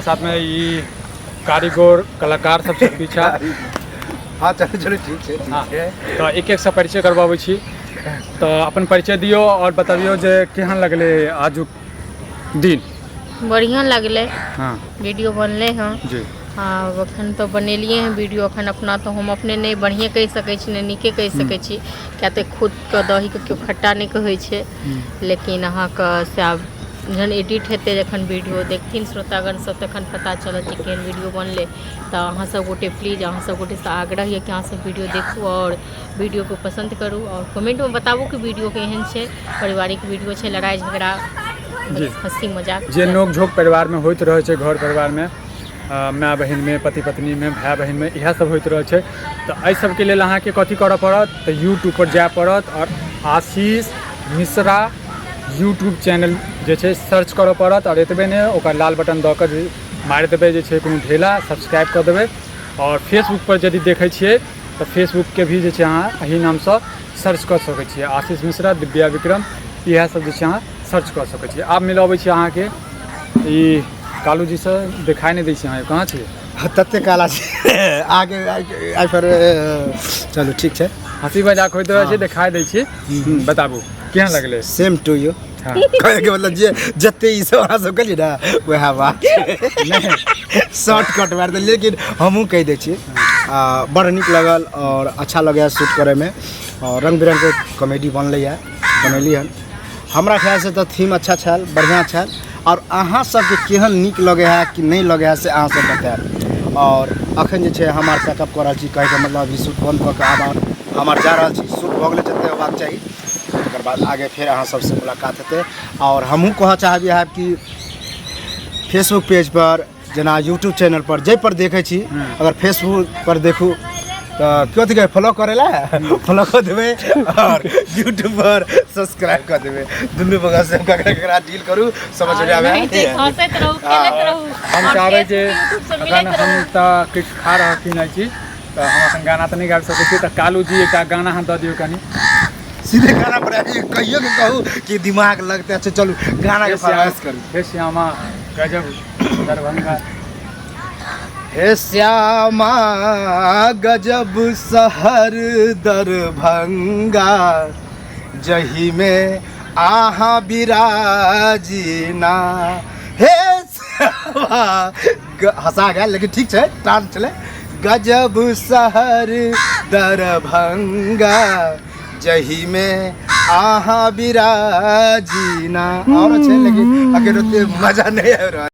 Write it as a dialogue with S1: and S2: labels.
S1: साथ में ये कारीगर कलाकार सब पीछा।
S2: हाँ चलो ठीक है।
S1: तो एक एक से परिचय करवाबै छी। तो अपन परिचय दियो और बताबियो जे केहन लगले आजुक दिन।
S3: बढ़िया लगले।
S1: हाँ
S3: वीडियो बनले हाँ
S1: जी।
S3: हाँ अखन तो बनेलिए हैं वीडियो। अखन अपना तो हम अपने नहीं बढ़िया कह सकै छी नहीं नीके कह सकै छी, क्या तो खुद के दही के क्यों खट्टा नहीं कहै छै। लेकिन अहाँ के से आब जहन एडिट हेतै जखन वीडियो देखथिन श्रोतागण सब तखन पता चलत जे केहन वीडियो बनले। तो अहाँ सब गोटे प्लीज अहाँ सब गोटे से आग्रह है कि अहाँ सब वीडियो देखू और वीडियो को पसंद करू और कमेंट में बताबू कि वीडियो केहन छै। पारिवारिक वीडियो छै, लड़ाई झगड़ा हंसी मजाक
S1: जे नोक झोंक परिवार में होइत रहे छै, घर परिवार में माय बहन में, पति पत्नी में, भाई बहन में, यह सब होइत रहे छै। तो एहि सबके लेल अहाँके कथी करऽ पड़त तो यूट्यूब पर जाय पड़त और आशीष मिश्रा यूट्यूब चैनल जे छै सर्च करऽ पड़त और एतबे नहि ओकर लाल बटन दऽ कऽ मारि देबै जे छै कोनो ढेला सब्सक्राइब कऽ देबै। और फेसबुक पर यदि देखै छियै तो फेसबुक के भी जे छै अहाँ एही नामसँ सर्च कऽ सकै छियै, आशीष मिश्रा, दिव्या विक्रम, इएह सब जे छै अहाँ सर्च कऽ सकै छियै। आब मिलबै छी अहाँके ई कालू जी से दिखाई नहीं दै छी। अहाँ कहाँ छियै?
S2: तते काला आगे आई पर चलो ठीक है।
S1: हंसी मजाक होइत रहे छै, दिखाई दै छी। बताबू केहन लगले?
S2: सेम टू यू। कहे के मतलब जे जते ई सब अहाँ सब कहली ना वह बात शॉर्टकट मार दे। लेकिन हमहूँ कह दै छी बड़ नीक लगल और अच्छा लगे शूट करे में और रंग बिरंग के कॉमेडी बनलै है बनैली हन। हमरा ख्याल से तो थीम अच्छा छल, बढ़िया छल और अहाँ सबके केहन नीक लगे है कि नहीं लगे है से अहाँ सब बताएब। और अखन जे छै हमार पैकअप कर रहल छी, कहे के मतलब अभी शूट बंद कऽ के हमार जा रहल छी। शूट भऽ गेलै जते होबाक चाही, तकर बाद आगे फिर अहाँ सबसे मुलाकात हेतै। और हमहूँ कहऽ चाहब है कि फेसबुक पेज पर जेना यूट्यूब चैनल पर जै पर देखै छी, अगर फेसबुक पर देखू तो कथी कहे फॉलो करे ला फॉलो कर देवे और यूट्यूब पर सब्सक्राइब कर देवे। दुनू बगल से ककरा डील करू समझ में आवे।
S3: हंसैत रहू खेलैत रहू।
S1: हम चाहबै जे अखन हम तऽ किछु खा रहल छी नहीं छी तो हम अपन गाना तो नहीं गाबि सकै छी। तो कालू जी एकटा गाना हम दऽ दियौ कनी।
S2: सीधे गाना पर कहियो के कहू कि दिमाग लगते अच्छा चलू गाना के फरमाइश करू।
S1: हे श्यामा गजब दरभंगा,
S2: हे श्यामा गजब शहर दरभंगा, जही में आहा विराजीना। हे श्यामा हंसा गया लेकिन ठीक है टान चले। गजब शहर दरभंगा, जही में आहा विराजीना। और अच्छे लेकिन अगर मजा नहीं आ रहा।